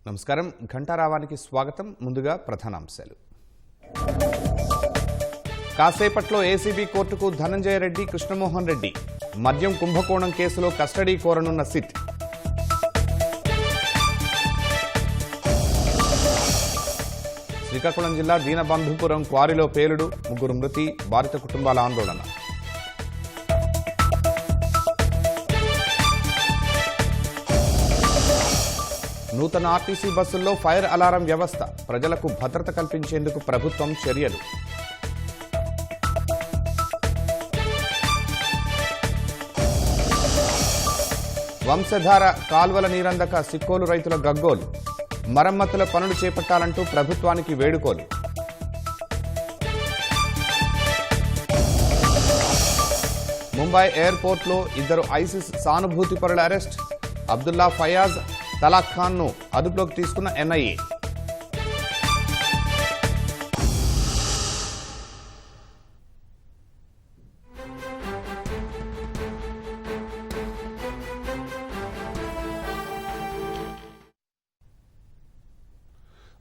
నమస్కారం ఘంటారావానికి స్వాగతం. ముందుగా ప్రధానాంశాలు. కాసేపట్లో ఏసీబీ కోర్టుకు ధనంజయ రెడ్డి, కృష్ణమోహన్ రెడ్డి. మద్యం కుంభకోణం కేసులో కస్టడీ కోరనున్న సిట్. శ్రీకాకుళం జిల్లా దీనబంధుపురం క్వారీలో పేలుడు, 3 మృతి, బాధిత కుటుంబాల ఆందోళన. నూతన ఆర్టీసీ బస్సుల్లో ఫైర్ అలారం వ్యవస్థ, ప్రజలకు భద్రత కల్పించేందుకు ప్రభుత్వం చర్యలు. వంశధార కాల్వల నీరందక సిక్కోలు రైతుల గగ్గోలు, మరమ్మతుల పనులు చేపట్టాలంటూ ప్రభుత్వానికి వేడుకోలు. ముంబై ఎయిర్పోర్ట్లో 2 ఐసిస్ సానుభూతిపరుల అరెస్ట్. అబ్దుల్లా ఫయాజ్, తలాక్ ఖాన్ను అదుపులోకి తీసుకున్న ఎన్ఐఏ.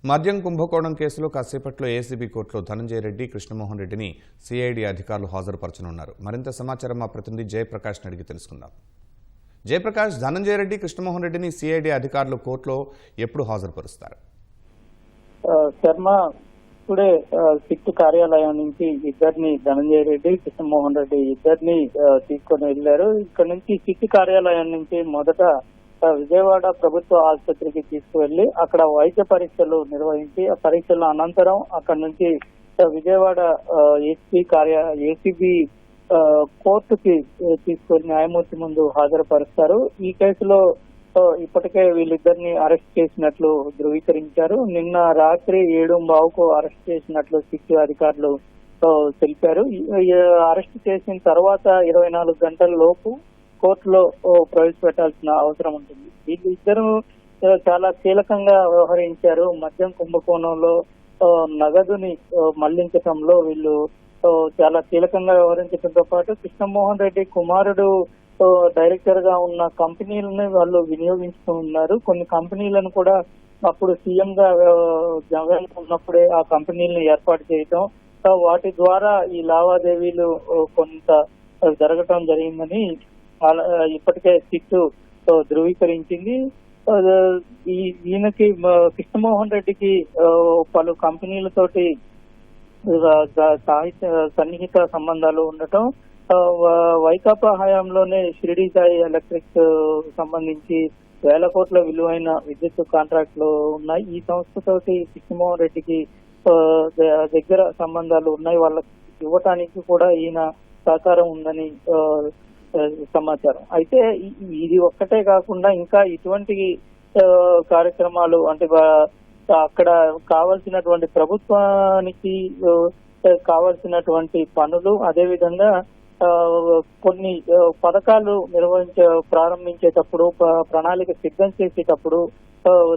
మద్యం కుంభకోణం కేసులో కాసేపట్లో ఏసీబీ కోర్టులో ధనంజయ రెడ్డి, కృష్ణమోహన్ రెడ్డిని సిఐడి అధికారులు హాజరుపరచనున్నారు. మరింత సమాచారం మా ప్రతినిధి జయప్రకాష్ అడిగి తెలుసుకుందాం. జయప్రకాష్, ధనంజయ రెడ్డి, కృష్ణమోహన్ రెడ్డిని సిఐడి అధికారులు కోర్టులో ఎప్పుడు హాజరుపరుస్తారు? శర్మ, ఇప్పుడే సిట్ కార్యాలయం నుంచి ఇద్దరిని, ధనంజయ రెడ్డి, కృష్ణమోహన్ రెడ్డి ఇద్దరిని తీసుకొని వెళ్లారు. ఇక్కడ నుంచి సిట్ కార్యాలయం నుంచి మొదట విజయవాడ ప్రభుత్వ ఆసుపత్రికి తీసుకువెళ్లి అక్కడ వైద్య పరీక్షలు నిర్వహించి ఆ పరీక్షల అనంతరం అక్కడ నుంచి విజయవాడ ఏసీబీ కోర్టుకి తీసుకొని న్యాయమూర్తి ముందు హాజరుపరుస్తారు. ఈ కేసులో ఇప్పటికే వీళ్ళిద్దరిని అరెస్ట్ చేసినట్లు ధృవీకరించారు. నిన్న రాత్రి 7:15కు అరెస్ట్ చేసినట్లు సిట్ అధికారులు తెలిపారు. అరెస్ట్ చేసిన తర్వాత 24 గంటల లోపు కోర్టులో ప్రవేశపెట్టాల్సిన అవసరం ఉంటుంది. వీళ్ళిద్దరూ చాలా కీలకంగా వ్యవహరించారు. మద్యం కుంభకోణంలో నగదుని మళ్లించడంలో వీళ్ళు చాలా కీలకంగా వ్యవహరించడంతో పాటు కృష్ణమోహన్ రెడ్డి కుమారుడు డైరెక్టర్ గా ఉన్న కంపెనీలను వాళ్ళు వినియోగించుకున్నారు. కొన్ని కంపెనీలను కూడా అప్పుడు సీఎం గా ఉన్నప్పుడే ఆ కంపెనీలను ఏర్పాటు చేయటం, వాటి ద్వారా ఈ లావాదేవీలు కొంత జరగటం జరిగిందని ఇప్పటికే సిట్ ధృవీకరించింది. ఈయనకి కృష్ణమోహన్ రెడ్డికి పలు కంపెనీలతోటి సన్నిహిత సంబంధాలు ఉండటం, వైకాపా హయాంలోనే షిరిడి సాయి ఎలక్ట్రిక్ సంబంధించి 1,000 కోట్ల విలువైన విద్యుత్ కాంట్రాక్టులు ఉన్నాయి. ఈ సంస్థతోటి కృష్ణమోహన్ రెడ్డికి దగ్గర సంబంధాలు ఉన్నాయి. వాళ్ళకి ఇవ్వటానికి కూడా ఈయన సహకారం ఉందని సమాచారం. అయితే ఇది ఒక్కటే కాకుండా ఇంకా ఇటువంటి కార్యక్రమాలు అంటే అక్కడ కావాల్సినటువంటి ప్రభుత్వానికి కావాల్సినటువంటి పనులు, అదేవిధంగా కొన్ని పథకాలు ప్రారంభించేటప్పుడు ప్రణాళిక సిద్ధం చేసేటప్పుడు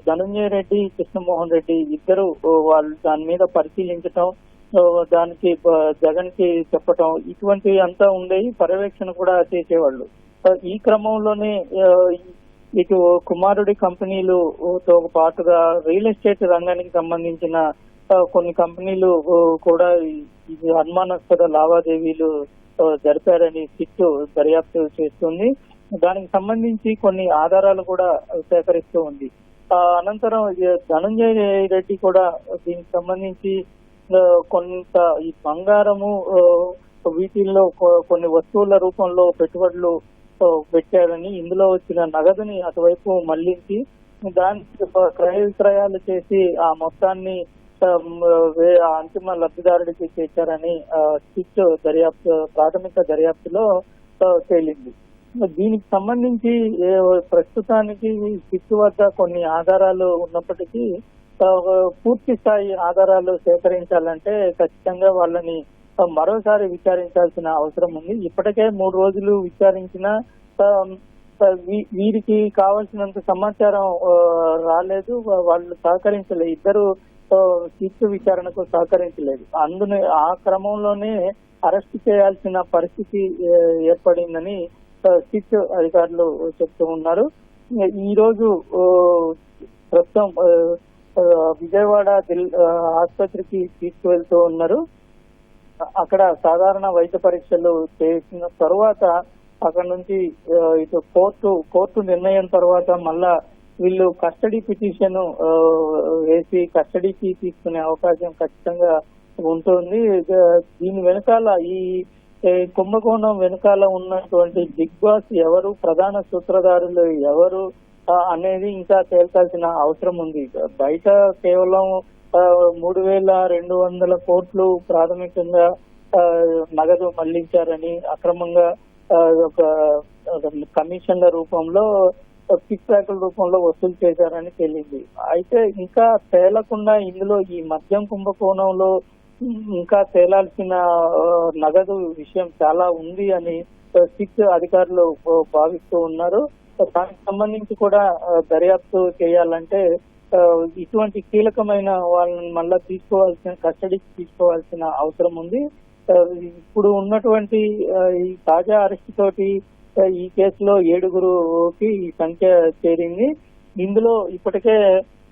ధనంజయ రెడ్డి, కృష్ణమోహన్ రెడ్డి ఇద్దరు వాళ్ళు దాని మీద పరిశీలించటం, దానికి జగన్ కి చెప్పటం, ఇటువంటి అంతా ఉండేవి. పర్యవేక్షణ కూడా చేసేవాళ్ళు. ఈ క్రమంలోనే ఇటు కుమారుడి కంపెనీలతో పాటుగా రియల్ ఎస్టేట్ రంగానికి సంబంధించిన కొన్ని కంపెనీలు కూడా అనుమానాస్పద లావాదేవీలు జరిపారని సిట్ దర్యాప్తు చేస్తుంది. దానికి సంబంధించి కొన్ని ఆధారాలు కూడా సేకరిస్తూ ఉంది. అనంతరం ధనంజయ రెడ్డి కూడా దీనికి సంబంధించి కొంత ఈ బంగారము వీటిల్లో కొన్ని వస్తువుల రూపంలో పెట్టుబడులు పెట్టారని, ఇందులో వచ్చిన నగదుని అటువైపు మళ్లించి దానికి క్రయ విక్రయాలు చేసి ఆ మొత్తాన్ని అంతిమ లబ్ధిదారుడికి చేశారని సిట్ ప్రాథమిక దర్యాప్తులో తేలింది. దీనికి సంబంధించి ప్రస్తుతానికి సిట్ వద్ద కొన్ని ఆధారాలు ఉన్నప్పటికీ పూర్తి స్థాయి ఆధారాలు సేకరించాలంటే ఖచ్చితంగా వాళ్ళని మరోసారి విచారించాల్సిన అవసరం ఉంది. ఇప్పటికే 3 రోజులు విచారించిన వీరికి కావాల్సినంత సమాచారం రాలేదు, వాళ్ళు సహకరించలేదు. ఇద్దరు సిట్ విచారణకు సహకరించలేదు. ఆ క్రమంలోనే అరెస్ట్ చేయాల్సిన పరిస్థితి ఏర్పడిందని సిట్ అధికారులు చెప్తూ ఉన్నారు. ఈ రోజు ప్రస్తుతం విజయవాడ ఆసుపత్రికి తీసుకువెళ్తూ ఉన్నారు. అక్కడ సాధారణ వైద్య పరీక్షలు చేసిన తర్వాత అక్కడ నుంచి ఇటు కోర్టు నిర్ణయం తర్వాత మళ్ళా వీళ్ళు కస్టడీ పిటిషన్ వేసి కస్టడీకి తీసుకునే అవకాశం ఖచ్చితంగా ఉంటుంది. దీని వెనకాల ఈ కుంభకోణం వెనకాల ఉన్నటువంటి బిగ్ బాస్ ఎవరు, ప్రధాన సూత్రధారులు ఎవరు అనేది ఇంకా తేల్చాల్సిన అవసరం ఉంది. బయట కేవలం 3,200 కోట్లు ప్రాథమికంగా నగదు మళ్లించారని, అక్రమంగా ఒక కమిషన్ల రూపంలో కిక్ బ్యాక్ల రూపంలో వసూలు చేశారని తేలింది. అయితే ఇంకా తేలకుండా ఇందులో ఈ మద్యం కుంభకోణంలో ఇంకా తేలాల్సిన నగదు విషయం చాలా ఉంది అని సిట్ అధికారులు భావిస్తూ ఉన్నారు. దానికి సంబంధించి కూడా దర్యాప్తు చేయాలంటే ఇటువంటి కీలకమైన వాళ్ళని మళ్ళా కస్టడీకి తీసుకోవాల్సిన అవసరం ఉంది. ఇప్పుడు ఉన్నటువంటి ఈ తాజా అరెస్ట్ తోటి ఈ కేసులో 7గురికి ఈ సంఖ్య చేరింది. ఇందులో ఇప్పటికే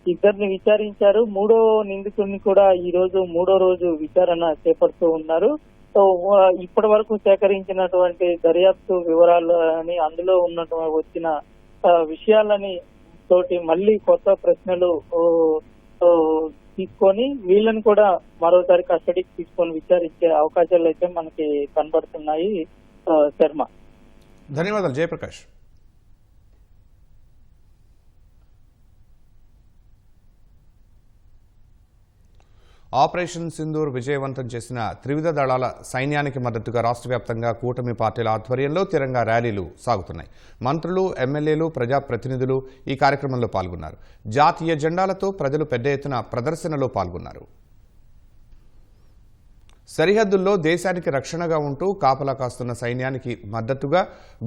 2 విచారించారు. 3వ నిందితుడిని కూడా ఈ రోజు 3వ రోజు విచారణ చేపడుతూ ఉన్నారు. ఇప్పటి వరకు సేకరించినటువంటి దర్యాప్తు వివరాలని, అందులో వచ్చిన విషయాలని తోటి మళ్ళీ కొత్త ప్రశ్నలు తీసుకొని వీళ్ళని కూడా మరోసారి కస్టడీకి తీసుకొని విచారించే అవకాశాలు అయితే మనకి కనబడుతున్నాయి. శర్మ, ధన్యవాదాలు జయప్రకాష్. ఆపరేషన్ సింధూర్ విజయవంతం చేసిన త్రివిధ దళాల సైన్యానికి మద్దతుగా రాష్ట్ర వ్యాప్తంగా కూటమి పార్టీల ఆధ్వర్యంలో తిరంగా ర్యాలీలు సాగుతున్నాయి. మంత్రులు, ఎమ్మెల్యేలు, ప్రజాప్రతినిధులు ఈ కార్యక్రమంలో పాల్గొన్నారు. జాతీయ జెండాలతో ప్రజలు పెద్ద ఎత్తున ప్రదర్శనలో పాల్గొన్నారు. సరిహద్దుల్లో దేశానికి రక్షణగా ఉంటూ కాపలా కాస్తున్న సైన్యానికి మద్దతుగా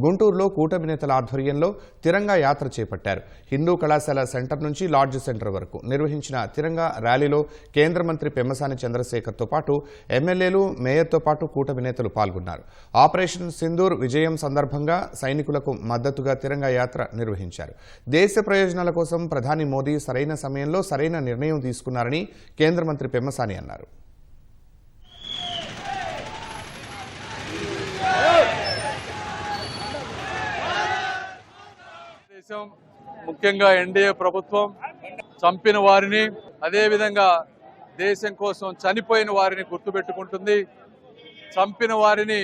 గుంటూరులో కూటమి నేతల ఆధ్వర్యంలో తిరంగా యాత్ర చేపట్టారు. హిందూ కళాశాల సెంటర్ నుంచి లాడ్జ్ సెంటర్ వరకు నిర్వహించిన తిరంగా ర్యాలీలో కేంద్ర మంత్రి పెమ్మసాని చంద్రశేఖర్తో పాటు ఎమ్మెల్యేలు, మేయర్తో పాటు కూటమి నేతలు పాల్గొన్నారు. ఆపరేషన్ సింధూర్ విజయం సందర్భంగా సైనికులకు మద్దతుగా తిరంగా యాత్ర నిర్వహించారు. దేశ ప్రయోజనాల కోసం ప్రధాని మోదీ సరైన సమయంలో సరైన నిర్ణయం తీసుకున్నారని కేంద్ర మంత్రి పెమ్మసాని అన్నారు. ముఖ్యంగా ఎన్డీఏ ప్రభుత్వం చంపిన వారిని, అదేవిధంగా దేశం కోసం చనిపోయిన వారిని గుర్తుపెట్టుకుంటుంది. చంపిన వారిని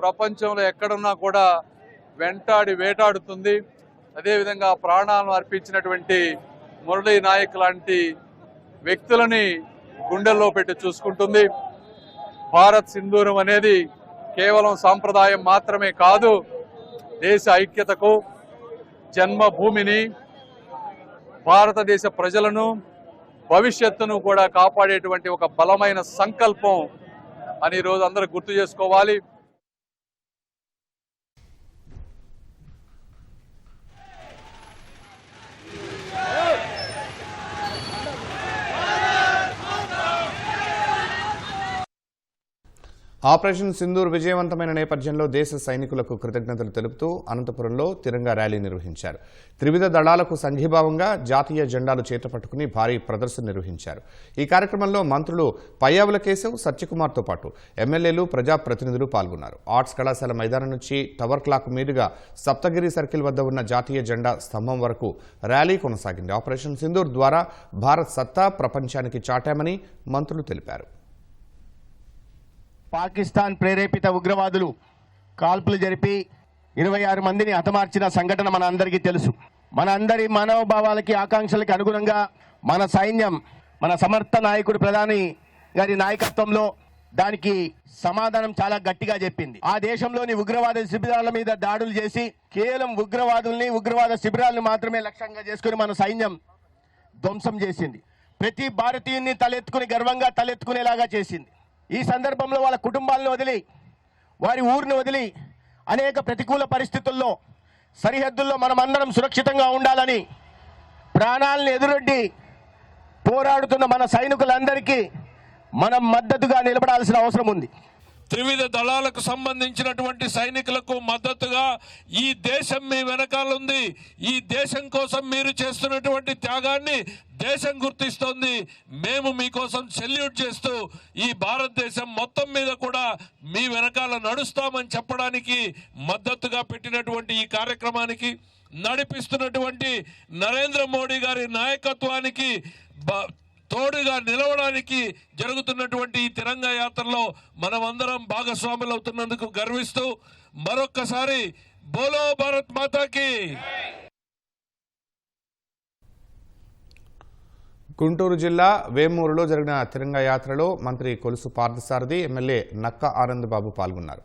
ప్రపంచంలో ఎక్కడున్నా కూడా వేటాడుతుంది. అదేవిధంగా ప్రాణాలను అర్పించినటువంటి మురళీ నాయక్ లాంటి వ్యక్తులని గుండెల్లో పెట్టి చూసుకుంటుంది. భారత్ సింధూరం అనేది కేవలం సాంప్రదాయం మాత్రమే కాదు, దేశ ఐక్యతకు, జన్మభూమిని, భారతదేశ ప్రజలను, భవిష్యత్తును కూడా కాపాడేటువంటి ఒక బలమైన సంకల్పం అని ఈరోజు అందరూ గుర్తు చేసుకోవాలి. ఆపరేషన్ సింధూర్ విజయవంతమైన నేపథ్యంలో దేశ సైనికులకు కృతజ్ఞతలు తెలుపుతూ అనంతపురంలో తిరంగా ర్యాలీ నిర్వహించారు. త్రివిధ దళాలకు సంఘీభావంగా జాతీయ జెండాలు చేతపట్టుకుని భారీ ప్రదర్శన నిర్వహించారు. ఈ కార్యక్రమంలో మంత్రులు పయ్యావుల కేశవ్, సత్యకుమార్తో పాటు ఎమ్మెల్యేలు, ప్రజాప్రతినిధులు పాల్గొన్నారు. ఆర్ట్స్ కళాశాల మైదానం నుంచి టవర్ క్లాక్ మీదుగా సప్తగిరి సర్కిల్ వద్ద ఉన్న జాతీయ జెండా స్తంభం వరకు ర్యాలీ కొనసాగింది. ఆపరేషన్ సింధూర్ ద్వారా భారత్ సత్తా ప్రపంచానికి చాటామని మంత్రులు తెలిపారు. పాకిస్తాన్ ప్రేరేపిత ఉగ్రవాదులు కాల్పులు జరిపి 26 మందిని హతమార్చిన సంఘటన మన అందరికీ తెలుసు. మన అందరి మనోభావాలకి, ఆకాంక్షలకి అనుగుణంగా మన సైన్యం, మన సమర్థ నాయకుడు ప్రధాని గారి నాయకత్వంలో దానికి సమాధానం చాలా గట్టిగా చెప్పింది. ఆ దేశంలోని ఉగ్రవాద శిబిరాల మీద దాడులు చేసి కేవలం ఉగ్రవాదుల్ని, ఉగ్రవాద శిబిరాలను మాత్రమే లక్ష్యంగా చేసుకుని మన సైన్యం ధ్వంసం చేసింది. ప్రతి భారతీయుని గర్వంగా తలెత్తుకునేలాగా చేసింది. ఈ సందర్భంలో వాళ్ళ కుటుంబాలను వదిలి, వారి ఊరిని వదిలి, అనేక ప్రతికూల పరిస్థితుల్లో సరిహద్దుల్లో మనమందరం సురక్షితంగా ఉండాలని ప్రాణాలను ఎదురొడ్డి పోరాడుతున్న మన సైనికులందరికీ మనం మద్దతుగా నిలబడాల్సిన అవసరం ఉంది. త్రివిధ దళాలకు సంబంధించినటువంటి సైనికులకు మద్దతుగా ఈ దేశం మీ వెనకాల ఉంది. ఈ దేశం కోసం మీరు చేస్తున్నటువంటి త్యాగాన్ని దేశం గుర్తిస్తోంది. మేము మీకోసం సెల్యూట్ చేస్తూ ఈ భారతదేశం మొత్తం మీద కూడా మీ వెనకాల నడుస్తామని చెప్పడానికి మద్దతుగా పెట్టినటువంటి ఈ కార్యక్రమానికి, నడిపిస్తున్నటువంటి నరేంద్ర మోడీ గారి నాయకత్వానికి తోడుగా నిలవడానికి జరుగుతున్నటువంటి ఈ తిరంగా యాత్రలో మనమందరం భాగస్వాములవుతున్నందుకు గర్విస్తూ మరొక్కసారి బోలో భారత్ మాతాకి. గుంటూరు జిల్లా వేమూరులో జరిగిన తిరంగా యాత్రలో మంత్రి కొలుసు పార్థసారథి, ఎమ్మెల్యే నక్క ఆనంద్ బాబు పాల్గొన్నారు.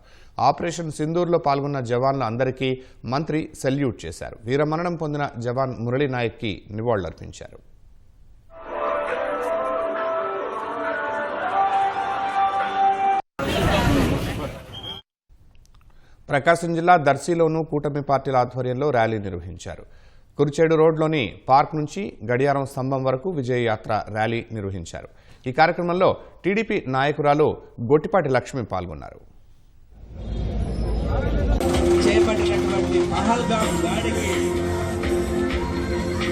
ఆపరేషన్ సింధూర్లో పాల్గొన్న జవాన్ల అందరికీ మంత్రి సెల్యూట్ చేశారు. వీరమరణం పొందిన జవాన్ మురళీ నాయక్కి నివాళులర్పించారు. ప్రకాశం జిల్లా దర్శిలోనూ కూటమి పార్టీల ఆధ్వర్యంలో ర్యాలీ నిర్వహించారు. కురిచేడు రోడ్లోని పార్క్ నుంచి గడియారం స్తంభం వరకు విజయ యాత్ర ర్యాలీ నిర్వహించారు. ఈ కార్యక్రమంలో టీడీపీ నాయకురాలు గొట్టిపాటి లక్ష్మి పాల్గొన్నారు. చేపట్టినటువంటి పహల్గామ్ దాడికి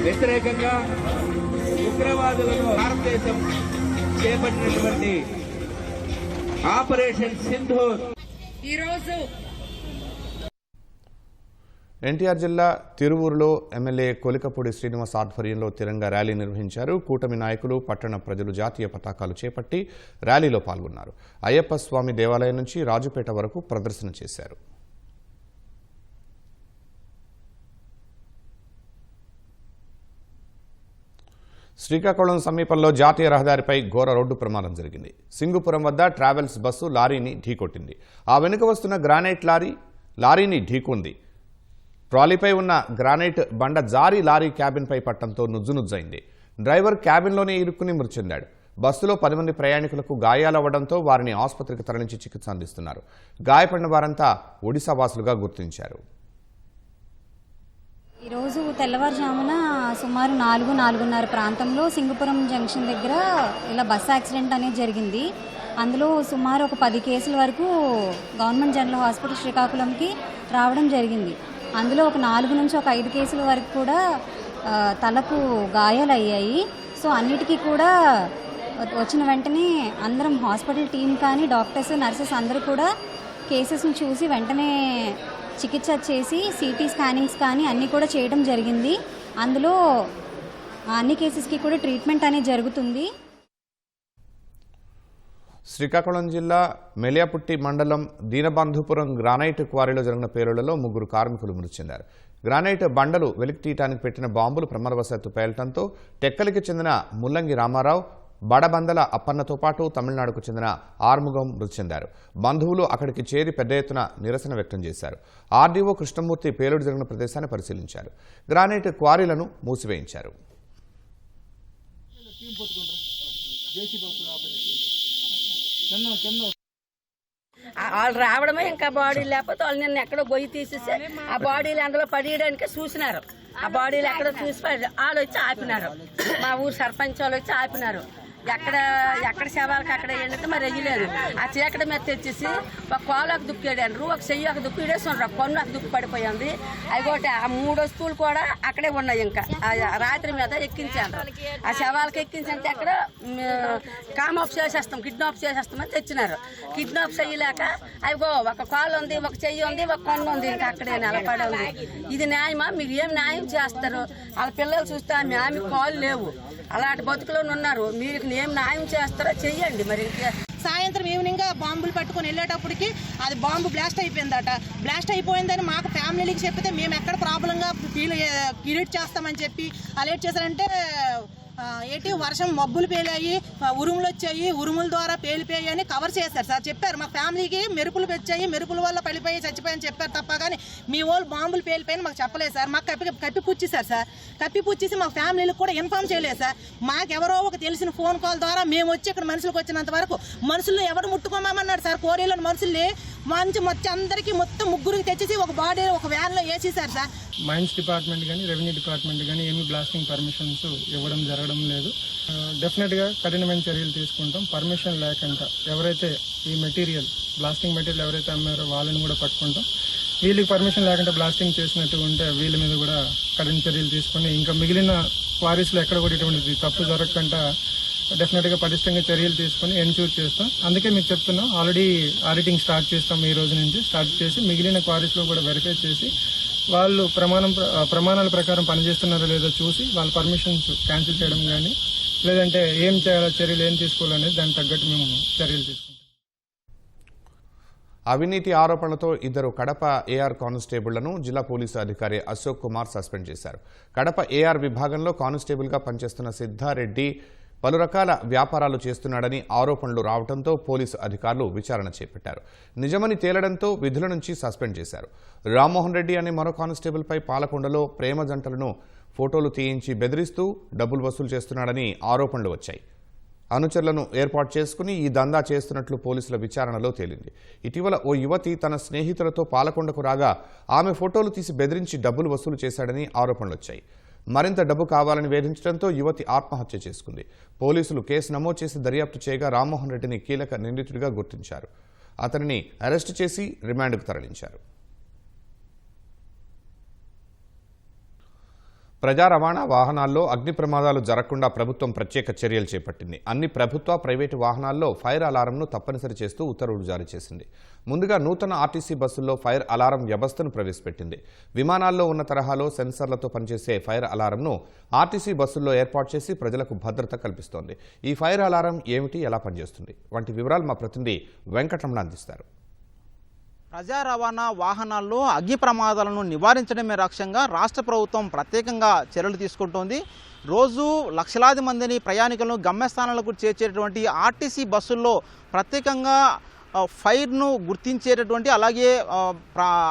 వ్యతిరేకంగా ఉగ్రవాదులను భారతదేశం చేపట్టినటువంటి ఆపరేషన్ సింధూర్ ఈరోజు ఎన్టీఆర్ జిల్లా తిరువూరులో ఎమ్మెల్యే కొలికపూడి శ్రీనివాస్ ఆధ్వర్యంలో తిరంగా ర్యాలీ నిర్వహించారు. కూటమి నాయకులు, పట్టణ ప్రజలు జాతీయ పతాకాలు చేపట్టి ర్యాలీలో పాల్గొన్నారు. అయ్యప్ప స్వామి దేవాలయం నుంచి రాజుపేట వరకు ప్రదర్శన చేశారు. శ్రీకాకుళం సమీపంలో జాతీయ రహదారిపై ఘోర రోడ్డు ప్రమాదం జరిగింది. సింగుపురం వద్ద ట్రావెల్స్ బస్సు లారీని ఢీకొట్టింది. ఆ వెనుక వస్తున్న గ్రానైట్ లారీని ఢీకొంది. ట్రాలీపై ఉన్న గ్రానైట్ బండ జారీ లారీ క్యాబిన్పై పట్టడంతో నుజ్జునుజ్జైంది. డ్రైవర్ క్యాబిన్లోనే ఇరుక్కుని మృతి చెందాడు. బస్సులో 10 మంది ప్రయాణికులకు గాయాలవ్వడంతో వారిని ఆసుపత్రికి తరలించి చికిత్స అందిస్తున్నారు. గాయపడిన వారంతా ఒడిశా వాసులుగా గుర్తించారు. ఈరోజు తెల్లవారుజామున సుమారు 4-4:30 ప్రాంతంలో సింగుపురం జంక్షన్ దగ్గర ఇలా బస్ యాక్సిడెంట్ అనేది జరిగింది. అందులో సుమారు ఒక 10 కేసుల వరకు గవర్నమెంట్ జనరల్ హాస్పిటల్ శ్రీకాకుళంకి రావడం జరిగింది. అందులో ఒక 4 నుంచి ఒక 5 కేసుల వరకు కూడా తలకు గాయాలయ్యాయి. సో అన్నిటికీ కూడా వచ్చిన వెంటనే అందరం హాస్పిటల్ టీం కానీ డాక్టర్స్, నర్సెస్ అందరూ కూడా కేసెస్ని చూసి వెంటనే చికిత్స చేసి సిటీ స్కానింగ్స్ కానీ అన్నీ కూడా చేయడం జరిగింది. అందులో అన్ని కేసెస్కి కూడా ట్రీట్మెంట్ అనేది జరుగుతుంది. శ్రీకాకుళం జిల్లా మెలియాపుట్టి మండలం దీనబంధుపురం గ్రానైట్ క్వారీలో జరిగిన పేలుళ్లలో 3 కార్మికులు మృతి చెందారు. గ్రానైట్ బండలు వెలికి తీయటానికి పెట్టిన బాంబులు ప్రమాదవశాత్తు పేలటంతో టెక్కలికి చెందిన ముల్లంగి రామారావు, బడబందల అప్పన్నతో పాటు తమిళనాడుకు చెందిన ఆర్ముగం మృతి చెందారు. బంధువులు అక్కడికి చేరి పెద్ద ఎత్తున నిరసన వ్యక్తం చేశారు. ఆర్డీఓ కృష్ణమూర్తి పేలుడు జరిగిన ప్రదేశాన్ని పరిశీలించారు. గ్రానైట్ క్వారీలను మూసివేయించారు. వాళ్ళు రావడమే ఇంకా బాడీ లేకపోతే వాళ్ళు నిన్న ఎక్కడో గొయ్యి తీసేసి ఆ బాడీలు అందులో పడేయడానికి చూసినారు. ఆ బాడీలు ఎక్కడో చూసి వాళ్ళు వచ్చి ఆపినారు. మా ఊరు సర్పంచ్ వాళ్ళు వచ్చి ఆపినారు. ఎక్కడ శవాలకి అక్కడ ఏంటంటే మరి వెయ్యలేదు. ఆ చీకటి మీద తెచ్చేసి ఒక కోలకు దుక్కేడారు, ఒక చెయ్యి ఒక దుక్కు ఇడేస్తున్నారు, ఒక కొన్ను ఒక దుక్కు పడిపోయింది. అయిపోతే ఆ 3 వస్తువులు కూడా అక్కడే ఉన్నాయి. ఇంకా రాత్రి మీద ఎక్కించారు. ఆ శవాలకి ఎక్కించంటే అక్కడ కామాప్ చేసేస్తాం, కిడ్నాప్ చేసేస్తామని తెచ్చినారు. కిడ్నాప్ చేయలేక అయిపో ఒక కాలు ఉంది, ఒక చెయ్యి ఉంది, ఒక కొన్ను ఉంది, ఇంకా అక్కడే నిలబడి ఉంది. ఇది న్యాయమా? మీరు ఏం న్యాయం చేస్తారు? వాళ్ళ పిల్లలు చూస్తే ఆమె కాలు లేవు, అలాంటి బతుకులో ఉన్నారు. మీరు ఏం న్యాయం చేస్తారో చెయ్యండి. మరి సాయంత్రం ఈవినింగ్ బాంబులు పట్టుకొని వెళ్ళేటప్పటికి అది బాంబు బ్లాస్ట్ అయిపోయిందట. బ్లాస్ట్ అయిపోయిందని మాకు ఫ్యామిలీకి చెప్తే మేము ఎక్కడ ప్రాబ్లంగా క్రియేట్ చేస్తామని చెప్పి అలర్ట్ చేశారంటే ఏంటి వర్షం మబ్బులు పేలాయి, ఉరుములు వచ్చాయి, ఉరుముల ద్వారా పేలిపోయాయి అని కవర్ చేశారు సార్. చెప్పారు మా ఫ్యామిలీకి మెరుపులు వచ్చాయి, మెరుపుల వల్ల పడిపోయి చచ్చిపోయాయని చెప్పారు తప్ప కానీ మీ వాళ్ళు బాంబులు పేలిపోయని మాకు చెప్పలేదు సార్. మాకు కప్పి పుచ్చేశారు సార్. కప్పి పుచ్చేసి మా ఫ్యామిలీలకు కూడా ఇన్ఫార్మ్ చేయలేదు సార్. మాకెవరో ఒక తెలిసిన ఫోన్ కాల్ ద్వారా మేము వచ్చి ఇక్కడ మనుషులకు వచ్చినంత వరకు మనుషులు ఎవరు ముట్టుకోమన్నాడు సార్. కోరిలోని మనుషుల్ని మొత్తం అందరికీ మొత్తం ముగ్గురికి తెచ్చేసి ఒక బాడీ ఒక వ్యాన్లో వేసేసారు సార్. మైన్స్ డిపార్ట్మెంట్ కానీ రెవెన్యూ డిపార్ట్మెంట్ కానీ ఏమీ బ్లాస్టింగ్ పర్మిషన్స్ ఇవ్వడం జరగడం లేదు. డెఫినెట్గా కఠినమైన చర్యలు తీసుకుంటాం. పర్మిషన్ లేకుండా ఎవరైతే ఈ మెటీరియల్ బ్లాస్టింగ్ మెటీరియల్ ఎవరైతే అమ్మారో వాళ్ళని కూడా పట్టుకుంటాం. వీళ్ళకి పర్మిషన్ లేకుండా బ్లాస్టింగ్ చేసినట్టు ఉంటే వీళ్ళ మీద కూడా కఠిన చర్యలు తీసుకుని ఇంకా మిగిలిన క్వారీస్లో ఎక్కడ కూడా ఇటువంటి తప్పు జరగకుండా డెఫినెట్గా పటిష్టంగా చర్యలు తీసుకుని ఎన్ష్యూర్ చేస్తాం. అందుకే మీకు చెప్తున్నాం, ఆల్రెడీ ఆడిటింగ్ స్టార్ట్ చేస్తాం. ఈ రోజు నుంచి స్టార్ట్ చేసి మిగిలిన క్వారీస్లో కూడా వెరిఫై చేసి వాళ్ళు ప్రమాణాల ప్రకారం పనిచేస్తున్నారో లేదో చూసి వాళ్ళ పర్మిషన్స్ క్యాన్సిల్ చేయడం కానీ లేదంటే ఏం చేయాలో చర్యలు ఏం తీసుకోవాలనేది దానికి తగ్గట్టు మేము చర్యలు తీసుకుంటాం. అవినీతి ఆరోపణలతో ఇద్దరు కడప ఏఆర్ కానిస్టేబుళ్లను జిల్లా పోలీసు అధికారి అశోక్ కుమార్ సస్పెండ్ చేశారు. కడప ఏఆర్ విభాగంలో కానిస్టేబుల్గా పనిచేస్తున్న సిద్ధారెడ్డి పలు రకాల వ్యాపారాలు చేస్తున్నాడని ఆరోపణలు రావడంతో పోలీసు అధికారులు విచారణ చేపట్టారు. నిజమని తేలడంతో విధుల నుంచి సస్పెండ్ చేశారు. రామ్మోహన్ రెడ్డి అనే మరో కానిస్టేబుల్పై పాలకొండలో ప్రేమ జంటలను ఫోటోలు తీయించి బెదిరిస్తూ డబ్బులు వసూలు చేస్తున్నాడని ఆరోపణలు వచ్చాయి. అనుచరులను ఏర్పాటు చేసుకుని ఈ దందా చేస్తున్నట్లు పోలీసుల విచారణలో తేలింది. ఇటీవల ఓ యువతి తన స్నేహితులతో పాలకొండకు రాగా ఆమె ఫోటోలు తీసి బెదిరించి డబ్బులు వసూలు చేశాడని ఆరోపణలు వచ్చాయి. మరింత డబ్బు కావాలని వేధించడంతో యువతి ఆత్మహత్య చేసుకుంది. పోలీసులు కేసు నమోదు చేసి దర్యాప్తు చేయగా రామ్మోహన్ రెడ్డిని కీలక నిందితుడిగా గుర్తించారు. అతనిని అరెస్టు చేసి రిమాండ్కు తరలించారు. ప్రజా రవాణా వాహనాల్లో అగ్ని ప్రమాదాలు జరగకుండా ప్రభుత్వం ప్రత్యేక చర్యలు చేపట్టింది. అన్ని ప్రభుత్వ, ప్రైవేటు వాహనాల్లో ఫైర్ అలారంను తప్పనిసరి చేస్తూ ఉత్తర్వులు జారీ చేసింది. ముందుగా నూతన ఆర్టీసీ బస్సుల్లో ఫైర్ అలారం వ్యవస్థను ప్రవేశపెట్టింది. విమానాల్లో ఉన్న తరహాలో సెన్సర్లతో పనిచేసే ఫైర్ అలారంను ఆర్టీసీ బస్సుల్లో ఏర్పాటు చేసి ప్రజలకు భద్రత కల్పిస్తోంది. ఈ ఫైర్ అలారం ఏమిటి, ఎలా పనిచేస్తుంది వంటి వివరాలు మా ప్రతినిధి వెంకటరమణ అందిస్తారు. ప్రజా రవాణా వాహనాల్లో అగ్ని ప్రమాదాలను నివారించడమే లక్ష్యంగా రాష్ట్ర ప్రభుత్వం ప్రత్యేకంగా చర్యలు తీసుకుంటోంది. రోజు లక్షలాది మందిని ప్రయాణికులను గమ్యస్థానాలకు చేర్చేటువంటి ఆర్టీసీ బస్సుల్లో ప్రత్యేకంగా ఫైర్ను గుర్తించేటటువంటి అలాగే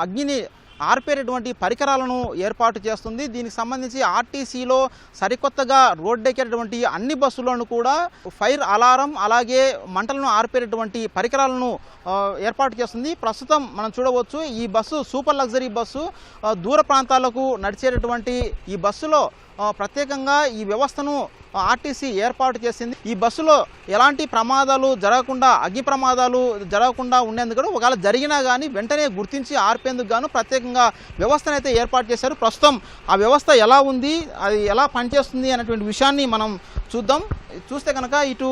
అగ్నిని ఆర్పేటటువంటి పరికరాలను ఏర్పాటు చేస్తుంది. దీనికి సంబంధించి ఆర్టీసీలో సరికొత్తగా రోడ్డెక్కేటటువంటి అన్ని బస్సులను కూడా ఫైర్ అలారం అలాగే మంటలను ఆర్పేటటువంటి పరికరాలను ఏర్పాటు చేస్తుంది. ప్రస్తుతం మనం చూడవచ్చు, ఈ బస్సు సూపర్ లగ్జరీ బస్సు. దూర ప్రాంతాలకు నడిచేటటువంటి ఈ బస్సులో ప్రత్యేకంగా ఈ వ్యవస్థను ఆర్టీసీ ఏర్పాటు చేసింది. ఈ బస్సులో ఎలాంటి ప్రమాదాలు జరగకుండా, అగ్ని ప్రమాదాలు జరగకుండా ఉండేందుకు ఒకవేళ జరిగినా కానీ వెంటనే గుర్తించి ఆర్పేందుకు గాను ప్రత్యేకంగా వ్యవస్థను అయితే ఏర్పాటు చేశారు. ప్రస్తుతం ఆ వ్యవస్థ ఎలా ఉంది, అది ఎలా పనిచేస్తుంది అనేటువంటి విషయాన్ని మనం చూద్దాం. చూస్తే కనుక ఇటు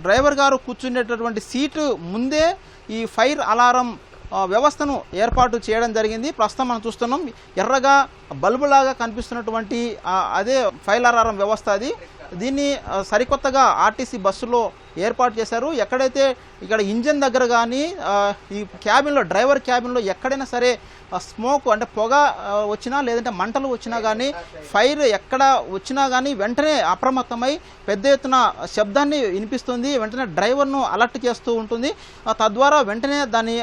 డ్రైవర్ గారు కూర్చునేటటువంటి సీటు ముందే ఈ ఫైర్ అలారం వ్యవస్థను ఏర్పాటు చేయడం జరిగింది. ప్రస్తుతం మనం చూస్తున్నాం, ఎర్రగా బల్బులాగా కనిపిస్తున్నటువంటి అదే ఫైర్ అలారం వ్యవస్థ అది. దీన్ని సరికొత్తగా ఆర్టీసీ బస్సులో ఏర్పాటు చేశారు. ఎక్కడైతే ఇక్కడ ఇంజన్ దగ్గర కానీ ఈ క్యాబిన్లో, డ్రైవర్ క్యాబిన్లో ఎక్కడైనా సరే స్మోక్ అంటే పొగ వచ్చినా లేదంటే మంటలు వచ్చినా కానీ, ఫైర్ ఎక్కడ వచ్చినా కానీ వెంటనే అప్రమత్తమై పెద్ద ఎత్తున శబ్దాన్ని వినిపిస్తుంది. వెంటనే డ్రైవర్ను అలర్ట్ చేస్తూ ఉంటుంది. తద్వారా వెంటనే దాన్ని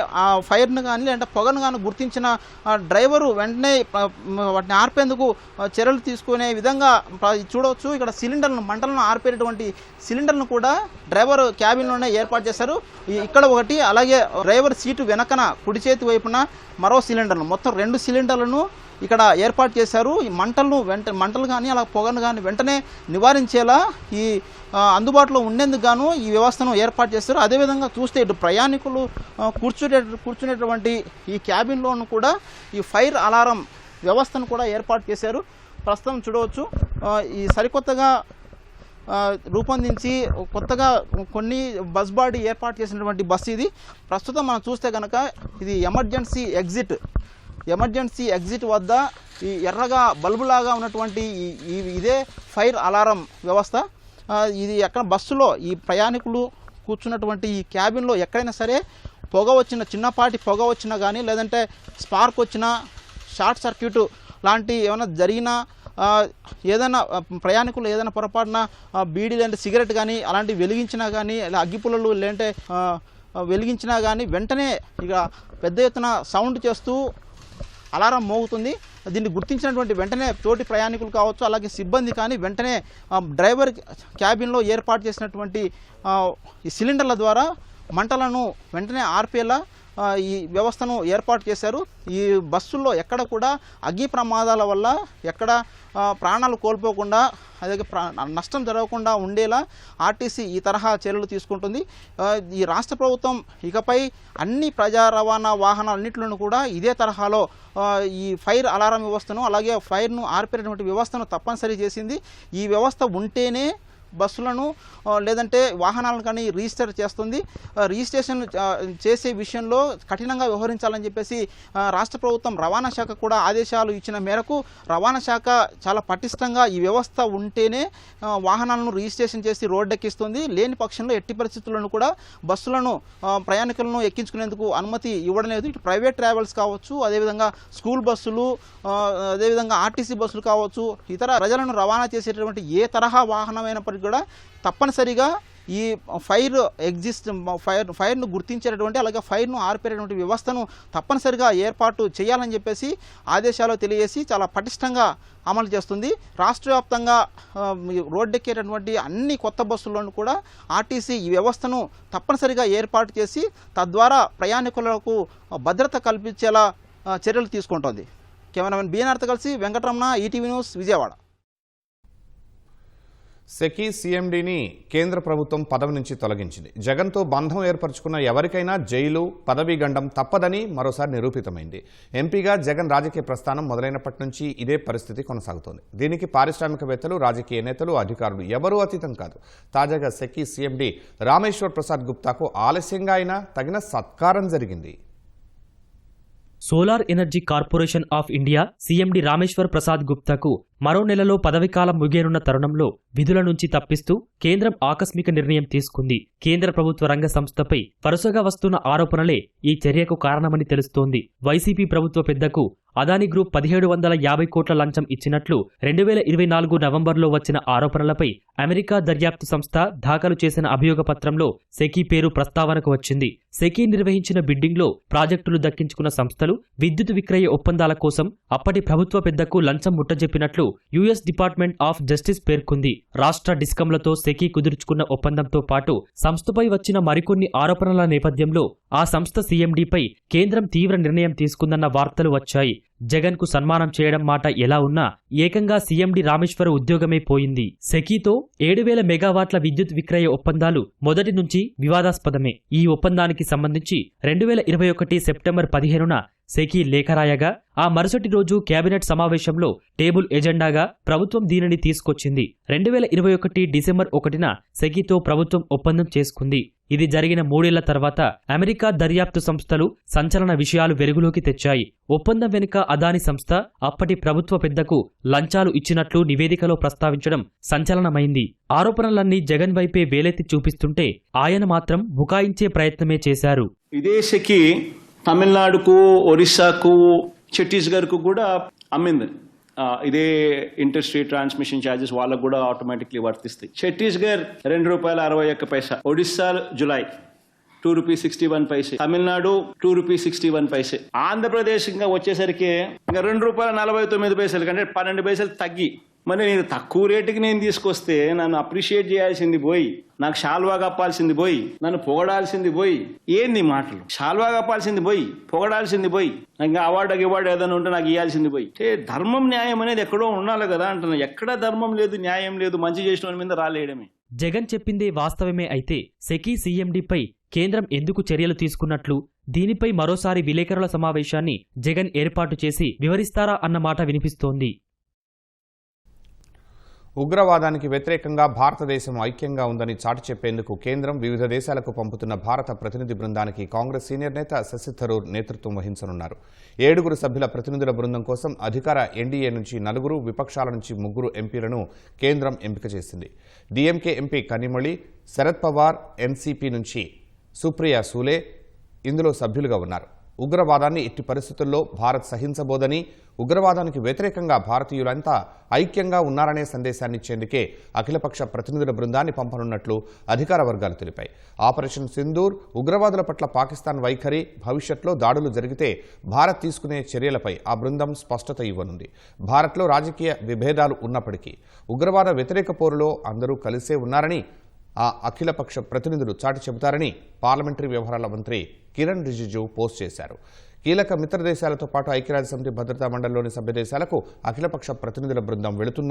ఫైర్ను కానీ లేదంటే పొగను కానీ గుర్తించిన డ్రైవరు వెంటనే వాటిని ఆర్పేందుకు చర్యలు తీసుకునే విధంగా చూడవచ్చు. ఇక్కడ సిలిండర్లను, మంటలను ఆర్పేటటువంటి సిలిండర్ను కూడా డ్రైవర్ క్యాబిన్లోనే ఏర్పాటు చేశారు. ఇక్కడ ఒకటి, అలాగే డ్రైవర్ సీటు వెనకన కుడి చేతి వైపున మరో సిలిండర్ను, మొత్తం 2 సిలిండర్లను ఇక్కడ ఏర్పాటు చేశారు. ఈ మంటలు కానీ అలా పొగను కానీ వెంటనే నివారించేలా ఈ అందుబాటులో ఉండేందుకు గాను ఈ వ్యవస్థను ఏర్పాటు చేస్తారు. అదేవిధంగా చూస్తే ఇటు ప్రయాణికులు కూర్చునేటువంటి ఈ క్యాబిన్లోను కూడా ఈ ఫైర్ అలారం వ్యవస్థను కూడా ఏర్పాటు చేశారు. ప్రస్తుతం చూడవచ్చు, ఈ సరికొత్తగా రూపొందించి కొత్తగా కొన్ని బస్ బాడీ ఏర్పాటు చేసినటువంటి బస్సు ఇది. ప్రస్తుతం మనం చూస్తే కనుక ఇది ఎమర్జెన్సీ ఎగ్జిట్ వద్ద ఈ ఎర్రగా బల్బులాగా ఉన్నటువంటి ఇదే ఫైర్ అలారం వ్యవస్థ. ఇది ఎక్కడ బస్సులో ఈ ప్రయాణికులు కూర్చున్నటువంటి ఈ క్యాబిన్లో ఎక్కడైనా సరే పొగ వచ్చిన, చిన్నపాటి పొగ వచ్చినా కానీ లేదంటే స్పార్క్ వచ్చినా, షార్ట్ సర్క్యూట్ లాంటి ఏమైనా జరిగినా, ఏదైనా ప్రయాణికులు ఏదైనా పొరపాటున బీడీ లేదంటే సిగరెట్ కానీ అలాంటివి వెలిగించినా కానీ, ఇలా అగ్గిపుల్లలు లేదంటే వెలిగించినా కానీ వెంటనే ఇక పెద్ద ఎత్తున సౌండ్ చేస్తూ అలారం మోగుతుంది. దీన్ని గుర్తించినటువంటి వెంటనే తోటి ప్రయాణికులు కావచ్చు, అలాగే సిబ్బంది కానీ వెంటనే డ్రైవర్ క్యాబిన్లో ఏర్పాటు చేసినటువంటి ఈ సిలిండర్ల ద్వారా మంటలను వెంటనే ఆర్పేలా ఈ వ్యవస్థను ఏర్పాటు చేశారు. ఈ బస్సుల్లో ఎక్కడ కూడా అగ్ని ప్రమాదాల వల్ల ఎక్కడ ప్రాణాలు కోల్పోకుండా అదే నష్టం జరగకుండా ఉండేలా ఆర్టీసీ ఈ తరహా చర్యలు తీసుకుంటుంది. ఈ రాష్ట్ర ప్రభుత్వం ఇకపై అన్ని ప్రజా రవాణా వాహనాలన్నింటిలోనూ కూడా ఇదే తరహాలో ఈ ఫైర్ అలారం వ్యవస్థను అలాగే ఫైర్ను ఆర్పేటటువంటి వ్యవస్థను తప్పనిసరి చేసింది. ఈ వ్యవస్థ ఉంటేనే బస్సులను లేదంటే వాహనాలను కానీ రిజిస్టర్ చేస్తుంది. రిజిస్ట్రేషన్ చేసే విషయంలో కఠినంగా వ్యవహరించాలని చెప్పేసి రాష్ట్ర ప్రభుత్వం రవాణా శాఖ కూడా ఆదేశాలు ఇచ్చిన మేరకు రవాణా శాఖ చాలా పటిష్టంగా ఈ వ్యవస్థ ఉంటేనే వాహనాలను రిజిస్ట్రేషన్ చేసి రోడ్డెక్కిస్తుంది. లేని పక్షంలో ఎట్టి పరిస్థితులను కూడా బస్సులను ప్రయాణికులను ఎక్కించుకునేందుకు అనుమతి ఇవ్వడం లేదు. ఇటు ప్రైవేట్ ట్రావెల్స్ కావచ్చు, అదేవిధంగా స్కూల్ బస్సులు, అదేవిధంగా ఆర్టీసీ బస్సులు కావచ్చు, ఇతర ప్రజలను రవాణా చేసేటటువంటి ఏ తరహా వాహనమైనప్పటికీ కూడా తప్పనిసరిగా ఈ ఫైర్ను గుర్తించేటటువంటి అలాగే ఫైర్ను ఆర్పేటటువంటి వ్యవస్థను తప్పనిసరిగా ఏర్పాటు చేయాలని చెప్పేసి ఆదేశాలు తెలియజేసి చాలా పటిష్టంగా అమలు చేస్తుంది. రాష్ట్ర వ్యాప్తంగా రోడ్డెక్కేటటువంటి అన్ని కొత్త బస్సులను కూడా ఆర్టీసీ ఈ వ్యవస్థను తప్పనిసరిగా ఏర్పాటు చేసి తద్వారా ప్రయాణికులకు భద్రత కల్పించేలా చర్యలు తీసుకుంటోంది. కెమెరామెన్ బిఎన్ఆర్తో కలిసి Venkataramana, ETV news, Vijayawada. SECI సీఎండీని కేంద్ర ప్రభుత్వం పదవి నుంచి తొలగించింది. జగన్తో బంధం ఏర్పరచుకున్న ఎవరికైనా జైలు, పదవీ గండం తప్పదని మరోసారి నిరూపితమైంది. ఎంపీగా జగన్ రాజకీయ ప్రస్థానం మొదలైనప్పటి నుంచి ఇదే పరిస్థితి కొనసాగుతోంది. దీనికి పారిశ్రామికవేత్తలు, రాజకీయ నేతలు, అధికారులు ఎవరూ అతీతం కాదు. తాజాగా సెకీ సీఎండీ రామేశ్వర్ ప్రసాద్ గుప్తాకు ఆలస్యంగా అయినా తగిన సత్కారం జరిగింది. Solar energy corporation of India CMD Rameshwar Prasad గుప్తాకు మరో నెలలో పదవీకాలం ముగియనున్న తరుణంలో విధుల నుంచి తప్పిస్తూ కేంద్రం ఆకస్మిక నిర్ణయం తీసుకుంది. కేంద్ర ప్రభుత్వ రంగ సంస్థపై వరుసగా వస్తున్న ఆరోపణలే ఈ చర్యకు కారణమని తెలుస్తోంది. వైసీపీ ప్రభుత్వ పెద్దకు అదానీ గ్రూప్ 1750 కోట్ల లంచం ఇచ్చినట్లు 2024 నవంబర్లో వచ్చిన ఆరోపణలపై అమెరికా దర్యాప్తు సంస్థ దాఖలు చేసిన అభియోగ పత్రంలో సెకీ పేరు ప్రస్తావనకు వచ్చింది. సెకీ నిర్వహించిన బిడ్డింగ్లో ప్రాజెక్టులు దక్కించుకున్న సంస్థలు విద్యుత్ విక్రయ ఒప్పందాల కోసం అప్పటి ప్రభుత్వ పెద్దకు లంచం ముట్టజెప్పినట్లు యుఎస్ డిపార్ట్మెంట్ ఆఫ్ జస్టిస్ పేర్కొంది. రాష్ట్ర డిస్కంలతో సెకీ కుదుర్చుకున్న ఒప్పందంతో పాటు సంస్థపై వచ్చిన మరికొన్ని ఆరోపణల నేపథ్యంలో ఆ సంస్థ సీఎండీపై కేంద్రం తీవ్ర నిర్ణయం తీసుకుందన్న వార్తలు వచ్చాయి. జగన్ కు సన్మానం చేయడం మాట ఎలా ఉన్నా ఏకంగా సీఎండీ రామేశ్వర ఉద్యోగమే పోయింది. సెకీతో 7000 మెగావాట్ల విద్యుత్ విక్రయ ఒప్పందాలు మొదటి నుంచి వివాదాస్పదమే. ఈ ఒప్పందానికి సంబంధించి 2021 సెప్టెంబర్ 15న సెకీ లేఖ రాయగా ఆ మరుసటి రోజు కేబినెట్ సమావేశంలో టేబుల్ ఎజెండాగా ప్రభుత్వం దీనిని తీసుకొచ్చింది. 2021 డిసెంబర్ 1న సెకీతో ప్రభుత్వం ఒప్పందం చేసుకుంది. ఇది జరిగిన 3 ఏళ్ల తర్వాత అమెరికా దర్యాప్తు సంస్థలు సంచలన విషయాలు వెలుగులోకి తెచ్చాయి. ఒప్పందం వెనుక అదానీ సంస్థ అప్పటి ప్రభుత్వ పెద్దకు లంచాలు ఇచ్చినట్లు నివేదికలో ప్రస్తావించడం సంచలనమైంది. ఆరోపణలన్నీ జగన్ వైపే వేలెత్తి చూపిస్తుంటే ఆయన మాత్రం బుకాయించే ప్రయత్నమే చేశారు. ఇదే సెకీ తమిళనాడుకు, ఒరిస్సాకు, ఛత్తీస్గఢ్కు కూడా అమ్మింది. ఇదే ఇంటర్స్టేట్ ట్రాన్స్మిషన్ ఛార్జెస్ వాళ్ళకు కూడా ఆటోమేటిక్లీ వర్తిస్తాయి. ఛత్తీస్గఢ్ ₹2.61, ఒడిస్సా జులై ₹2.61, తమిళనాడు ₹2.61. ఆంధ్రప్రదేశ్ ఇంకా వచ్చేసరికి ఇంకా ₹2.49 కంటే 12 పైసలు తగ్గి, మరి నేను తక్కువ రేటుకి నేను తీసుకొస్తే నన్ను అప్రిషియేట్ చేయాల్సింది పోయి, నాకు షాల్వా కప్పాల్సింది పోయి, నన్ను పొగడాల్సింది పోయి, ఏంది మాటలు? షాల్వా కప్పాల్సింది పోయి, పొగడాల్సింది పోయి, ఇంకా అవార్డు ఏదైనా ఉంటే నాకు ఇవ్వాల్సింది పోయి. ధర్మం న్యాయం అనేది ఎక్కడో ఉండాలి కదా అంటున్నా. ఎక్కడ ధర్మం లేదు, న్యాయం లేదు, మంచి చేసిన వాళ్ళ మీద రాలేయడమే. జగన్ చెప్పిందే వాస్తవమే అయితే సెకీ సీఎండీపై కేంద్రం ఎందుకు చర్యలు తీసుకున్నట్లు, దీనిపై మరోసారి విలేకరుల సమావేశాన్ని జగన్ ఏర్పాటు చేసి వివరిస్తారా అన్న మాట వినిపిస్తోంది. ఉగ్రవాదానికి వ్యతిరేకంగా భారతదేశం ఐక్యంగా ఉందని చాటి చెప్పేందుకు కేంద్రం వివిధ దేశాలకు పంపుతున్న భారత ప్రతినిధి బృందానికి కాంగ్రెస్ సీనియర్ నేత శశి థరూర్ నేతృత్వం వహించనున్నారు. 7 సభ్యుల ప్రతినిధుల బృందం కోసం అధికార ఎన్డీఏ నుంచి 4, విపక్షాల నుంచి 3 ఎంపీలను కేంద్రం ఎంపిక చేసింది. DMK MP Kanimozhi, Sharad Pawar NCP నుంచి సుప్రియా సూలే ఇందులో సభ్యులుగా ఉన్నారు. ఉగ్రవాదాన్ని ఎట్టి పరిస్థితుల్లో భారత్ సహించబోదని, ఉగ్రవాదానికి వ్యతిరేకంగా భారతీయులంతా ఐక్యంగా ఉన్నారనే సందేశాన్ని ఇచ్చేందుకే అఖిలపక్ష ప్రతినిధుల బృందాన్ని పంపనున్నట్లు అధికార వర్గాలు తెలిపాయి. ఆపరేషన్ సింధూర్, ఉగ్రవాదుల పట్ల పాకిస్తాన్ వైఖరి, భవిష్యత్తులో దాడులు జరిగితే భారత్ తీసుకునే చర్యలపై ఆ బృందం స్పష్టత ఇవ్వనుంది. భారత్లో రాజకీయ విభేదాలు ఉన్నప్పటికీ ఉగ్రవాద వ్యతిరేక పోరులో అందరూ కలిసే ఉన్నారని ఆ అఖిలపక్ష ప్రతినిధులు చాటి చెబుతారని పార్లమెంటరీ వ్యవహారాల మంత్రి కిరణ్ రిజిజు పోస్ట్ చేశారు. కీలక మిత్ర దేశాలతో పాటు ఐక్యరాజ్యసమితి భద్రతా మండలిలోని సభ్య దేశాలకు అఖిలపక్ష ప్రతినిధుల బృందం వెళుతున్నారు.